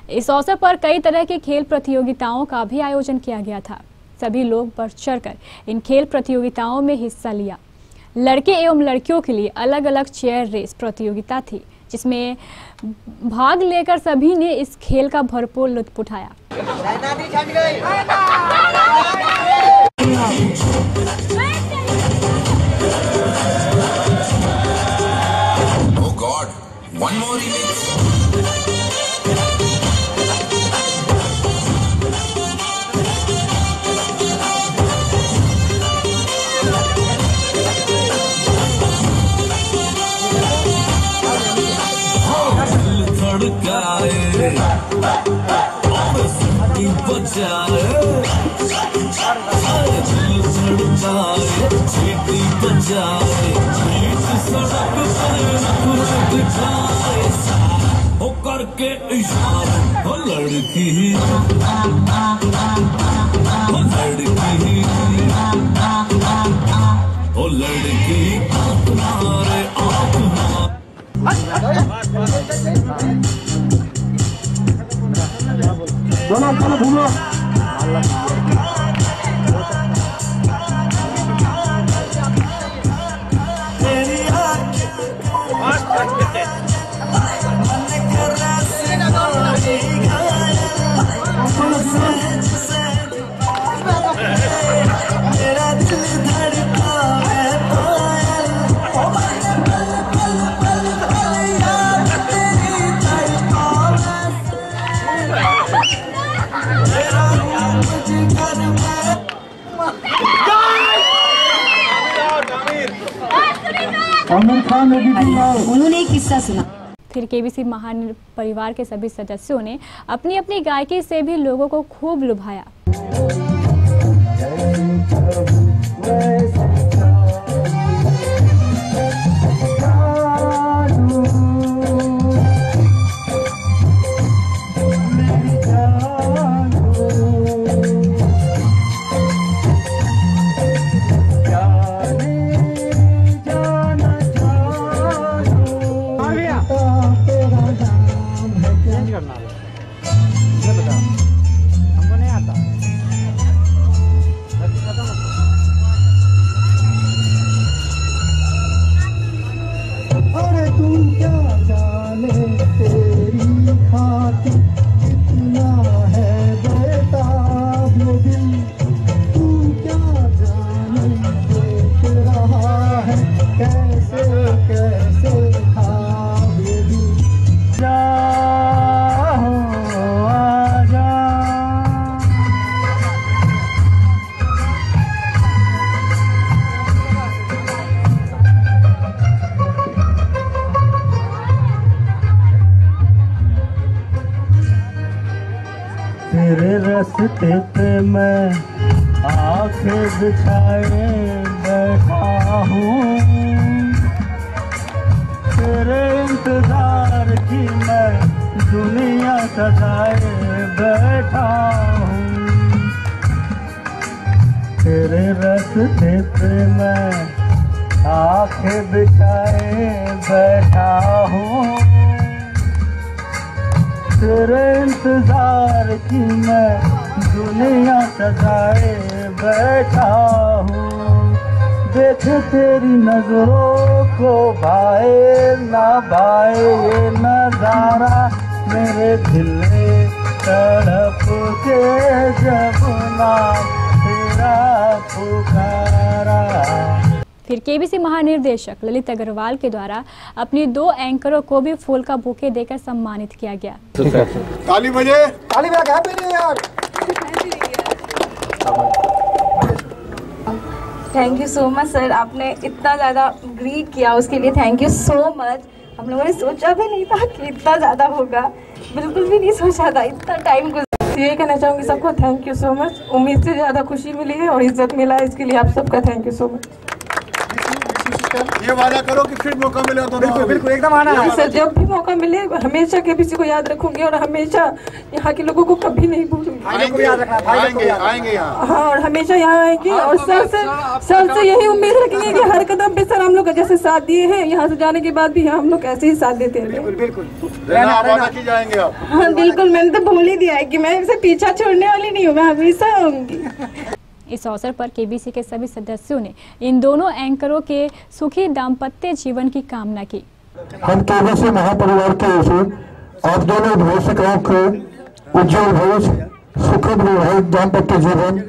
इस अवसर पर कई तरह के खेल प्रतियोगिताओं का भी आयोजन किया गया था। सभी लोग बढ़ चढ़कर इन खेल प्रतियोगिताओं में हिस्सा लिया। लड़के एवं लड़कियों के लिए अलग अलग चेयर रेस प्रतियोगिता थी, जिसमें भाग लेकर सभी ने इस खेल का भरपूर लुत्फ उठाया। Oh God, one more remix. करके इशारा लड़की लड़की तुम्हारे दोनों घूमो उन्होंने एक किस्सा सुना। फिर केबीसी महापरिवार के सभी सदस्यों ने अपनी अपनी गायकी से भी लोगों को खूब लुभाया। तेरे रास्ते पे मैं आंखें बिछाए बैठा हूँ, तेरे इंतजार की मैं दुनिया सजाए बैठा हूँ। तेरे रास्ते पे मैं आंखें बिछाए बैठा हूँ, तेरे इंतजार की मैं दुनिया सजाए बैठा हूँ। देख तेरी नजरों को भाए ना भाए ये नजारा, मेरे दिल में तड़प के जब नाम तेरा पुकारा। फिर केबीसी महानिर्देशक ललित अग्रवाल के द्वारा अपनी 2 एंकरों को भी फूल का बुके देकर सम्मानित किया गया। ताली बजे, ताली बजा, happy new year. Thank you so much sir, आपने इतना ज़्यादा ग्रीट किया, उसके लिए थैंक यू सो मच। हम लोगों ने सोचा भी नहीं था कि इतना ज़्यादा होगा, बिल्कुल भी नहीं सोचा था, इतना टाइम गुजरा। यही कहना चाहूँगी सबको थैंक यू सो मच। उम्मीद से ज़्यादा खुशी मिली है और इज्जत मिला है, इसके लिए आप सबका थैंक यू सो मच। ये वादा करो कि फिर मौका मिले तो बिल्कुल बिल्कुल एकदम आना है सर, जब भी मौका मिले हमेशा केबीसी को याद रखूंगी और हमेशा यहाँ के लोगों को कभी नहीं भूलूंगी। आएंगे यहाँ। हाँ, और हमेशा यहाँ आएंगे और सर से यही उम्मीद रखेंगे कि हर कदम पे सर हम लोग जैसे साथ दिए हैं, यहाँ से जाने के बाद भी हम लोग ऐसे ही साथ देते हैं। बिल्कुल जाएंगे आप। हाँ बिल्कुल, मैंने तो भूल ही दिया है कि मैं इसे पीछा छोड़ने वाली नहीं हूँ, मैं हमेशा आऊंगी। इस अवसर पर केबीसी के सभी सदस्यों ने इन दोनों एंकरों के सुखी दाम्पत्य जीवन की कामना की। हम केबीसी महापरिवार की ओर से आप दोनों भविष्यकाओं को उज्जवल भविष्य, सुखद वैवाहिक दाम्पत्य जीवन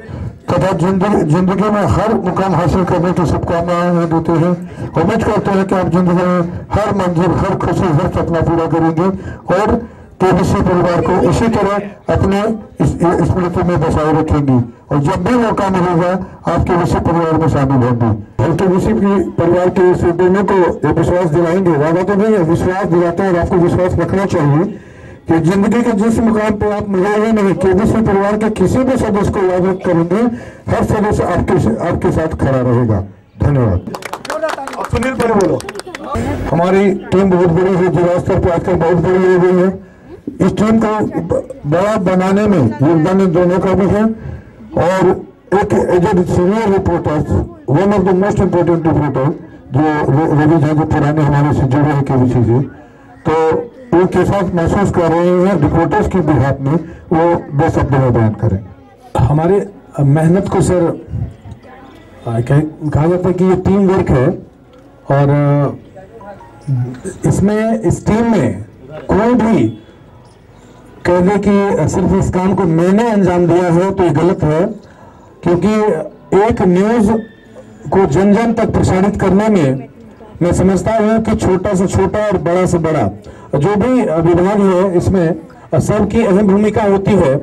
तथा जिंदगी में हर मुकाम हासिल करने की शुभकामनाएं देते हैं। उम्मीद करते हैं कि आप जिंदगी में हर मंजिल, हर खुशी, हर सपना पूरा करेंगे और केबीसी परिवार को इसी तरह अपने स्मृति में बसाए रखेंगी और जब भी मौका मिलेगा आप केबीसी परिवार में शामिल होंगे। हम केबीसी परिवार के सदस्यों को ये विश्वास दिलाएंगे, वादा तो नहीं है, विश्वास दिलाते हैं और आपको विश्वास रखना चाहिए कि जिंदगी के जिस मुकाम पर आप मिलेंगे नहीं, केबीसी परिवार के किसी भी सदस्य को याद करेंगे, हर सदस्य आपके साथ खड़ा रहेगा। धन्यवाद। सुनील पर बोलो। हमारी टीम बहुत बड़ी है, जिला स्तर पर आजकल बहुत बड़ी हो गई है। इस टीम को बड़ा बनाने में योगदान इन दोनों का भी है और एक as senior reporters, one of the most important reporter जो रवि झा जो पुराने हमारे से जुड़े हैं केबीसी से, तो उनके साथ महसूस कर रहे हैं रिपोर्टर्स की बिहाफ में वो 2 शब्द में बयान करें। हमारे मेहनत को सर कहा जाता है कि ये टीम वर्क है और इसमें इस टीम में कोई भी कह दे कि सिर्फ इस काम को मैंने अंजाम दिया है तो ये गलत है, क्योंकि एक न्यूज़ को जन जन तक प्रसारित करने में मैं समझता हूँ कि छोटा से छोटा और बड़ा से बड़ा जो भी विभाग है इसमें सबकी अहम भूमिका होती है।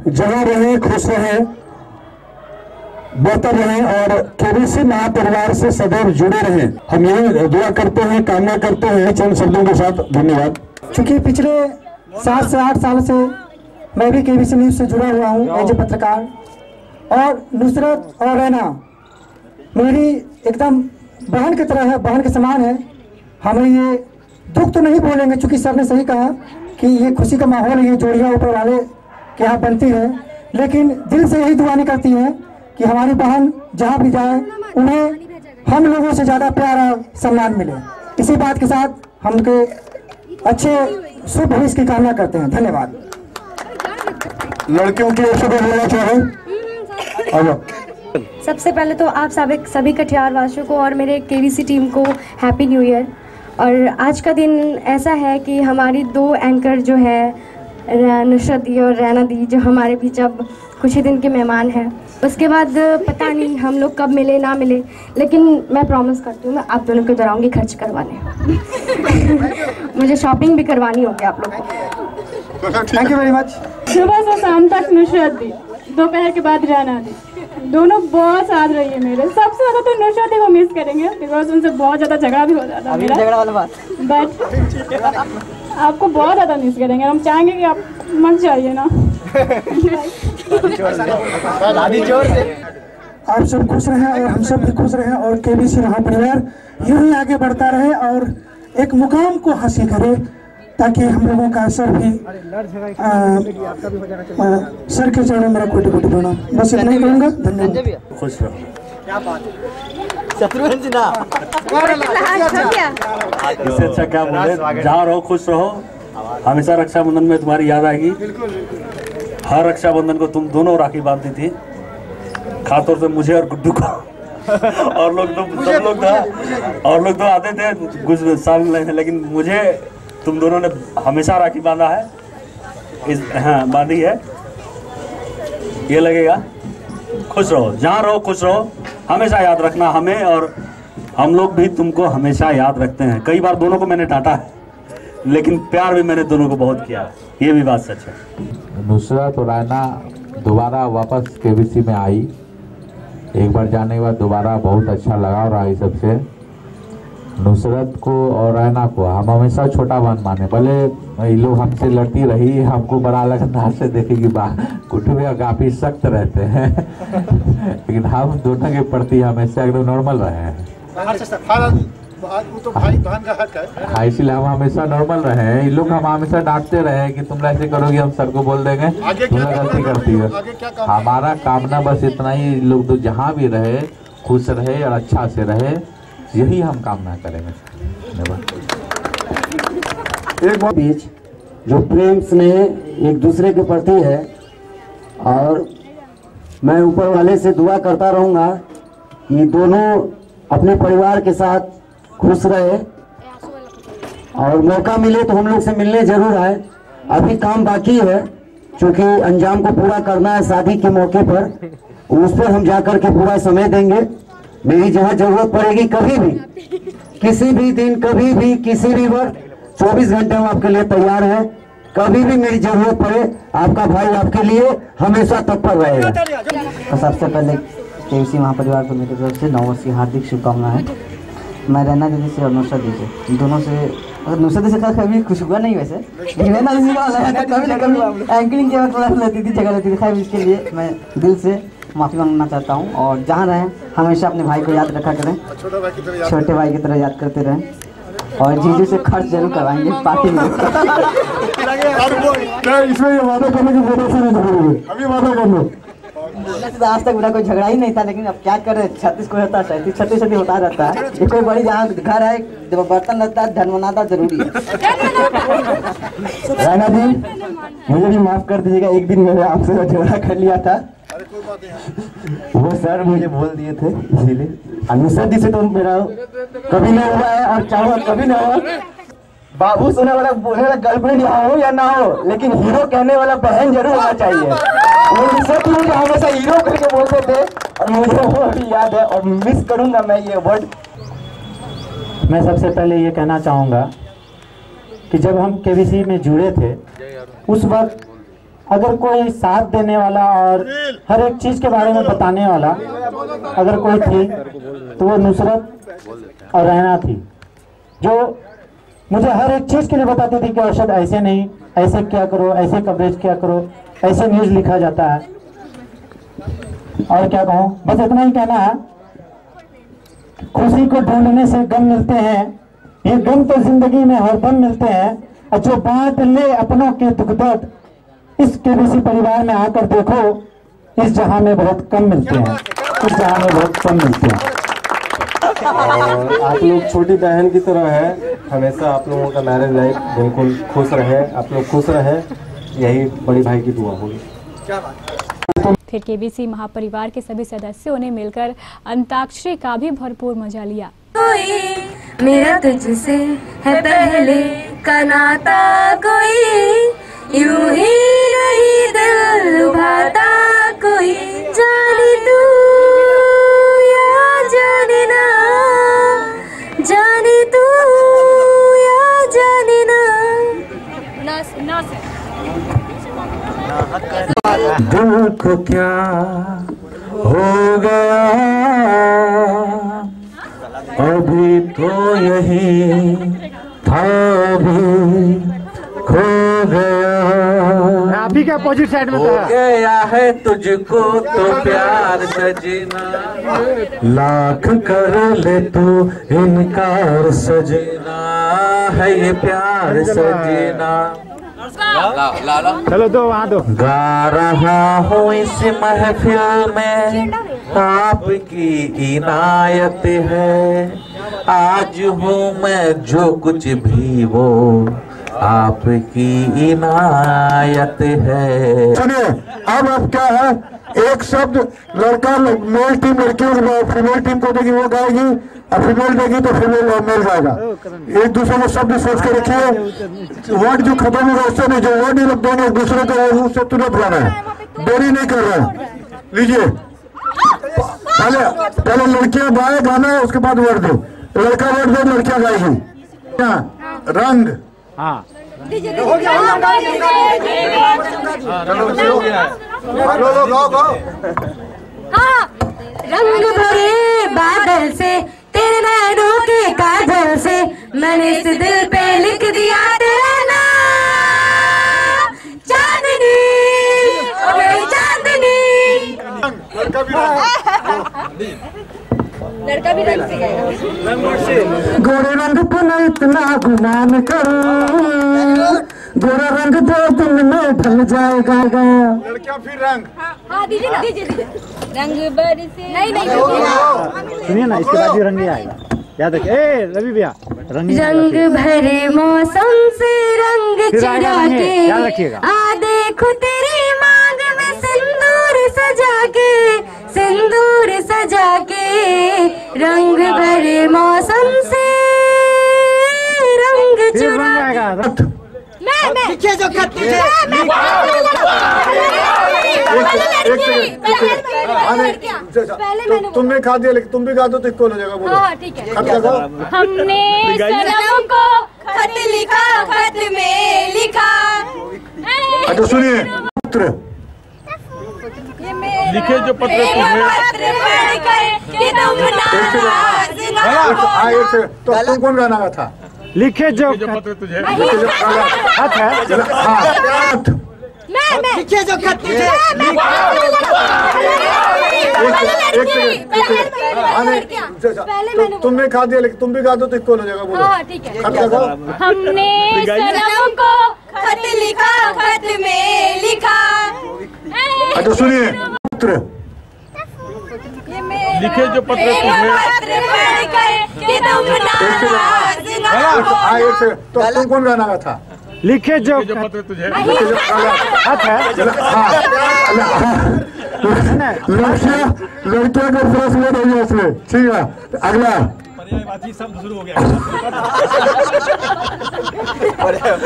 जहाँ रहें खुश रहें, बेहतर रहें और केबीसी महापरिवार से सदैव जुड़े रहें। हम यही दुआ करते हैं, कामना करते हैं। चंद शब्दों के साथ धन्यवाद। चूँकि पिछले 7 से 8 साल से मैं भी केबीसी न्यूज़ से जुड़ा हुआ हूँ एज ए पत्रकार, और नुसरत और रैना मेरी एकदम बहन की तरह है, बहन के समान है। हमें ये दुख तो नहीं बोलेंगे, चूँकि सर ने सही कहा कि ये खुशी का माहौल ये जोड़ियाँ ऊपर वाले के यहाँ बनती है, लेकिन दिल से यही दुआ करती हैं कि हमारी बहन जहाँ भी जाए उन्हें हम लोगों से ज़्यादा प्यार और सम्मान मिले। इसी बात के साथ हम उनके अच्छे शुभ भविष्य की कामना करते हैं। धन्यवाद। लड़कियों की ओर से बोलना चाहे। सबसे पहले तो आप सभी कटिहार वासियों को और मेरे केबीसी टीम को हैप्पी न्यू ईयर। और आज का दिन ऐसा है कि हमारी 2 एंकर जो है नुसरत दी और रैना दी, जो हमारे बीच अब कुछ ही दिन के मेहमान हैं। उसके बाद पता नहीं हम लोग कब मिले ना मिले, लेकिन मैं प्रॉमिस करती हूँ मैं आप दोनों को कराऊंगी खर्च करवाने। मुझे शॉपिंग भी करवानी होगी आप लोग को। Thank you very much. सुबह से शाम तक नुसरत दी, दोपहर के बाद रैना दी, दोनों बहुत साथ रही है मेरे। सबसे ज़्यादा तो नुसरत दी को मिस करेंगे, बिकॉज उनसे बहुत ज़्यादा झगड़ा भी हो जाता है मेरा। झगड़ा वाला बात, बट आपको बहुत ज़्यादा मिस करेंगे। हम चाहेंगे कि आप मत जाइए ना। आप सब खुश रहें और हम सब भी खुश रहें, और केबीसी महापरिवार यूं ही आगे बढ़ता रहे और एक मुकाम को हासिल करे, ताकि हम लोगों का असर भी सर के चरणों में मेरा कोटि-कोटि प्रणाम। बस इतना ही कहूँगा। धन्यवाद। खुश रहो। क्या बात है, इससे अच्छा क्या बोले। जहाँ रहो खुश रहो। हमेशा रक्षाबंधन में तुम्हारी याद आएगी। हर रक्षाबंधन को तुम दोनों राखी बांधती थी, खासतौर से मुझे और गुड्डू को। और लोग तो सब लोग तो आते थे कुछ साल में, लेकिन मुझे तुम दोनों ने हमेशा राखी बांधा है। हाँ, बांधी है। ये लगेगा। खुश रहो, जहाँ रहो खुश रहो। हमेशा याद रखना हमें, और हम लोग भी तुमको हमेशा याद रखते हैं। कई बार दोनों को मैंने डांटा है, लेकिन प्यार भी मैंने दोनों को बहुत किया है। ये भी बात सच है। नुसरत और रैना दोबारा वापस केबीसी में आई। एक बार जाने के बाद दोबारा बहुत अच्छा लगाव रहा इस सबसे। नुसरत को और रैना को हम हमेशा छोटा बहन माने, भले ये लोग हमसे लड़ती रही, हमको बड़ा अंदाज से देखेगी। कुटुंब में काफ़ी सख्त रहते हैं, लेकिन हम दोनों के प्रति हमेशा एकदम नॉर्मल रहे हैं। हाँ, इसलिए हम हमेशा नॉर्मल रहे हैं। ये लोग हम हमेशा डांटते रहे कि तुम ऐसे करोगे, हम सर को बोल देंगे तुम गलती करती है। हमारा कामना बस इतना ही, लोग तो जहाँ भी रहे खुश रहे और अच्छा से रहे, यही हम कामना करेंगे। एक बीच जो प्रेम स्नेह एक दूसरे के प्रति है, और मैं ऊपर वाले से दुआ करता रहूँगा कि दोनों अपने परिवार के साथ खुश रहे, और मौका मिले तो हम लोग से मिलने जरूर आए। अभी काम बाकी है, क्योंकि अंजाम को पूरा करना है शादी के मौके पर, उस पर हम जाकर के पूरा समय देंगे। मेरी जहाँ जरूरत पड़ेगी कभी भी, किसी भी दिन, कभी भी, किसी भी वक्त 24 घंटे हम आपके लिए तैयार हैं। कभी भी मेरी जरूरत पड़े, आपका भाई आपके लिए हमेशा तत्पर रहेगा। तो सबसे पहले केबीसी महापरिवार को मेरी तरफ से नव वर्ष की हार्दिक शुभकामनाएं। मैं रैना दीदी से और नुसरत दी से, दोनों से, नुसरत दी से कभी खुश हुआ नहीं वैसे, लेकिन रैना दीदी का कभी ना कभी एंकरिंग के वक्त रहती थी, जगह रहती थी। खैर, इसके लिए मैं दिल से माफ़ी मांगना चाहता हूँ, और जहाँ रहें हमेशा अपने भाई को याद रखा करें, छोटे भाई की तरह याद करते रहें, और जीजू से खर्च जरूर करवाएंगे पार्टी में। इसमें ये वादा करने की जरूरत नहीं है, अभी वादा कर लो। आज तक मेरा कोई झगड़ा ही नहीं था, लेकिन अब क्या करें, 36 को होता है, 36 होता रहता है। ये कोई बड़ी जहाँ घर है, जब बर्तन लगता है धन बनाना जरूरी है। राना जी, मुझे भी माफ कर दीजिएगा, एक दिन मैंने आपसे झगड़ा कर लिया था, वो सर मुझे बोल दिए थे, इसीलिए। नुसरत जी से तो मेरा कभी नहीं हुआ है, और चाहो कभी ना हो। बाबू सुनने वाला, बोलने वाला गर्लफ्रेंड यहाँ हो या ना हो, लेकिन हीरो कहने वाला बहन जरूर होना चाहिए। वो नुसरत जी मुझे हमेशा हीरो करके बोलते थे, और मुझे वो भी याद है, और मिस करूंगा मैं ये वर्ड। मैं सबसे पहले ये कहना चाहूँगा कि जब हम केबीसी में जुड़े थे, उस वक्त अगर कोई साथ देने वाला और हर एक चीज़ के बारे में बताने वाला अगर कोई थी, तो वो नुसरत और रैना थी, जो मुझे हर एक चीज़ के लिए बताती थी कि औषध ऐसे नहीं, ऐसे क्या करो, ऐसे कवरेज क्या करो, ऐसे न्यूज़ लिखा जाता है। और क्या कहूँ, बस इतना ही कहना है, खुशी को ढूंढने से गम मिलते हैं, ये गम तो जिंदगी में हरदम मिलते हैं, और जो बांट ले अपनों के दुख दर्द, इस केबीसी परिवार में आकर देखो, इस जहां में बहुत कम मिलते हैं, इस जहां में बहुत कम मिलते हैं। और आप लोग छोटी बहन की तरह है, हमेशा आप लोगों का मैरिज लाइफ बिल्कुल खुश रहे, आप लोग खुश रहे, यही बड़ी भाई की दुआ होगी। फिर केबीसी महापरिवार के सभी सदस्यों ने मिलकर अंताक्षरी का भी भरपूर मजा लिया। मेरा तुझसे है पहले का नाता, कोई यूं ही नहीं दिल लुभाता, कोई जाने तू या जाने ना, जाने तू या जाने ना। दिल को क्या हो गया, अभी तो यही था, अभी खो गया। आप ही के अपोजिट साइड में हो गया है तुझको तो प्यार सजना, लाख कर ले तू इनकार सजना, है ये प्यार सजना। चलो दो वहाँ दो। गा रहा हूँ इस महफिल में आपकी इनायत है, आज हूँ मैं जो कुछ भी वो आपकी इनायत है। सुनिए, अब क्या है, एक शब्द लड़का मेल टीम लड़की फीमेल टीम को देगी वो गाएगी, और फीमेल देगी तो फीमेल मेल गाएगा। एक दूसरे को शब्द सोच के रखिए, वर्ड जो खत्म होगा उससे नहीं, जो वर्ड नहीं देंगे एक दूसरे को उससे तुरंत गाना है, देरी नहीं कर रहे हैं। लीजिए, पहले लड़कियां गाए गाना, उसके बाद वर्ड दो, लड़का वर्ड दो, लड़कियां गाएगी। क्या रंग, हाँ रंग भरे बादल से, तेरे नैनों के काजल से, मैंने इस दिल पे लिख दिया तेरा नाम, चांदनी ओ मेरी चांदनी। लड़का भी रंग से गाएगा। गोरे रंग को न इतना गुमान करो, गोरा रंग 2 दिन में ढल जाएगा। लड़कियां फिर रंग, हाँ दीजिए ना, दीजिए रंग बरसे। नहीं सुनिए ना, इसके बाद भी रंग नहीं आएगा, याद रखिए। ए रवि भैया, रंग भरे मौसम से रंग चढ़ा के आ देखो तेरी मांग में सिंदूर सजा के, सिंदूर सजा के, रंग भरे मौसम से रंग चढ़ा के। मैं जो करती है तुमने खा दिया, लेकिन तुम भी गा दो तो इक्वल हो जाएगा। बोलो। हाँ ठीक है। हमने सनम को खत लिखा, खत में लिखा। अच्छा सुनिए, पत्र लिखे जो पत्र तो तुम कौन गाना था? लिखे जो पत्र तुझे हाथ है, लिखे जो खत तुझे। तुमने खा दिया, लेकिन तुम भी गा दो तो इक्वल हो जाएगा। बोलो। हाँ ठीक है। हमने सनम को खत लिखा, खत में लिखा। अच्छा सुनिए, पत्र लिखे जो पत्र तो तुम कौन गाना था? लिखे जो पत्र तुझे हाथ है। लड़कियों का फ्रेश लेट हो गया उसमें, ठीक है। अगला शब्द शुरू हो गया।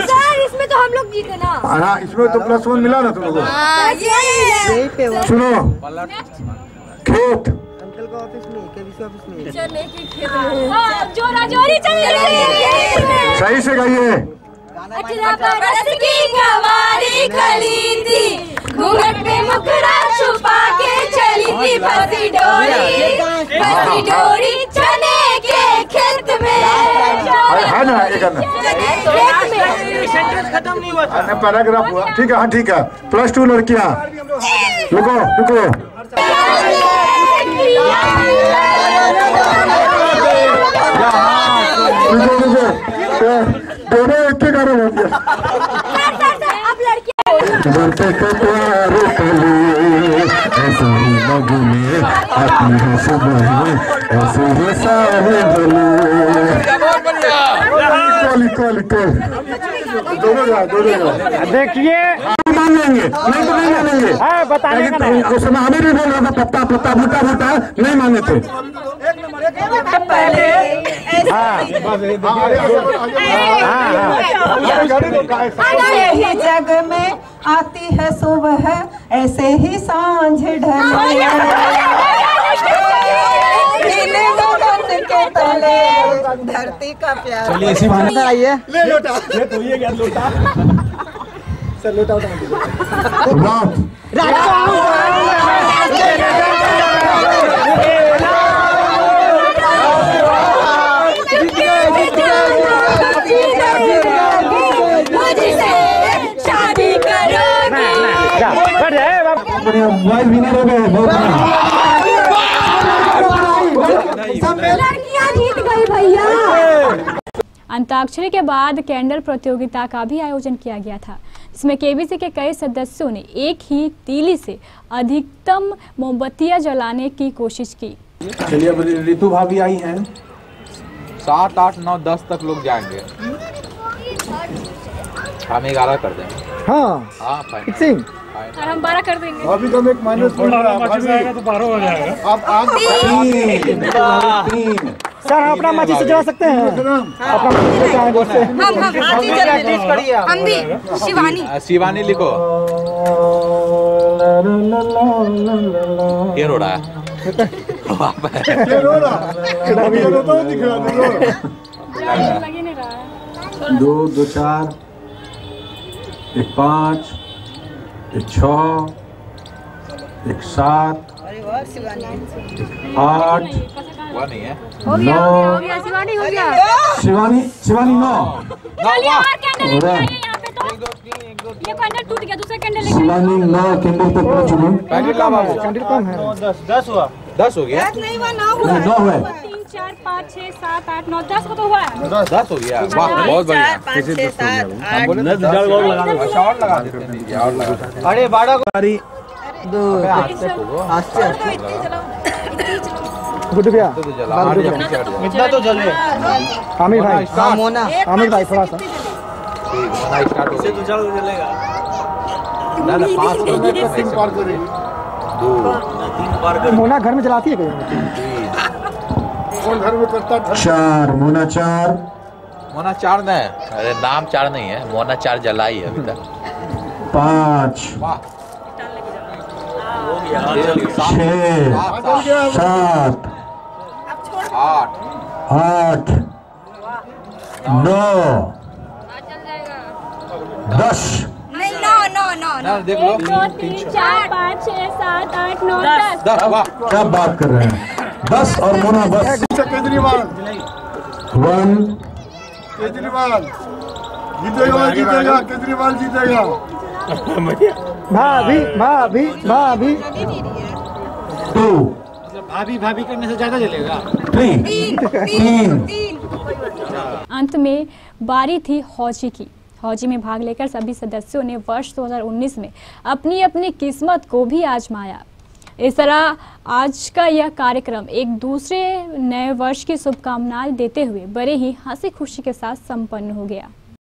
सर इसमें तो हम लोग जीते ना। हाँ, इसमें तो +1 मिला ना तुम लोगों को। सुनो, खेत अंकल का ऑफिस में, केबीसी ऑफिस में चले के खेत, जोरा जोरी चले। सही से गाइए। अठरा बरस की कवारी खली थी, घूंघट पे मुखड़ा छुपा के चली थी, फंसी डोरी चने के खेत में। ना एक खत्म नहीं हुआ था, पैराग्राफ हुआ। ठीक है, हाँ ठीक है। +2 लड़कियां, रुको रुको, दोनों एक के कारण हो गया। बढ़ते के प्यार तले ऐसा ही लगने आती है सुबह, ऐसे ही सारे दोनों जाओ। देखिए मान लेंगे, नहीं तो नहीं मानेंगे। बताने का नहीं, उस समय हमें भी बोल रहा था पत्ता पत्ता बूटा बूटा, नहीं माने थे। ही जग में आती है सुबह, ऐसे ही सांझ ढले के तले धरती का प्यार। चलिए इसी बहाने आइए, ले लोटा, ये तो ये क्या लोटा, सर लोटा मोबाइल विनर हो गए, बहुत लड़कियां जीत गई भैया। अंताक्षरी के बाद कैंडल प्रतियोगिता का भी आयोजन किया गया था, जिसमें केबीसी के कई सदस्यों ने एक ही तीली से अधिकतम मोमबत्तियां जलाने की कोशिश की। चलिए अब रितु भाभी आई हैं। 7, 8, 9, 10 तक लोग जाएंगे, हम 11 कर देंगे। हाँ फाइन। और हम 12 कर देंगे। अभी तो एक माइनस तो 12 हो जाएगा। आप आग 3 सर अपना माचिस से जला सकते हैं, अपना हम भी शिवानी लिखो। ये रो रहा है, लग ही नहीं रहा है। 2, 2, 4, 1, 5, 1, 6, 1, 7, 1, 8, 9, शिवानी 9, ये कैंडल टूट गया, दूसरा कैंडल शिवानी 9 कैंडल तक पहुंच चुकी। कैंडल कम है, 10 हुआ, 10 हो गया, 9 हुआ। 3, 4, 5, 6, 7, 8, 9, 10 को तो हुआ है। 10 हो गया, वाह बहुत बढ़िया। हम बोले 10 और लगा देते हैं। अरे 12 को गुड भैया इतना तो जले। आमिर भाई, आमिर भाई थोड़ा सा स्टार्ट हो तो जलेगा ना 5 किलोमीटर 3 पार करेगी, 2 3 पार कर। मोना घर में चलाती है कहीं? कौन घर में करता है? 4 मोना 4 मोना 4 नहीं, अरे नाम 4 नहीं है, मोना 4 जलाई है अभी तक। 5 6 7 8 9 10 नहीं, 9 देख लो, 2, 3, 4, 5, 6, 7, 8, 9, 10। वाह क्या बात कर रहे हैं? 10 और मोना बस। केजरीवाल 1 केजरीवाल जीतेगा, केजरीवाल जीतेगा। भाभी 2 भाभी करने से ज्यादा जलेगा। 3 अंत में बारी थी हौजी की। हौजी में भाग लेकर सभी सदस्यों ने वर्ष 2019 में अपनी अपनी किस्मत को भी आजमाया। इस तरह आज का यह कार्यक्रम एक दूसरे नए वर्ष की शुभकामनाएं देते हुए बड़े ही हंसी खुशी के साथ संपन्न हो गया।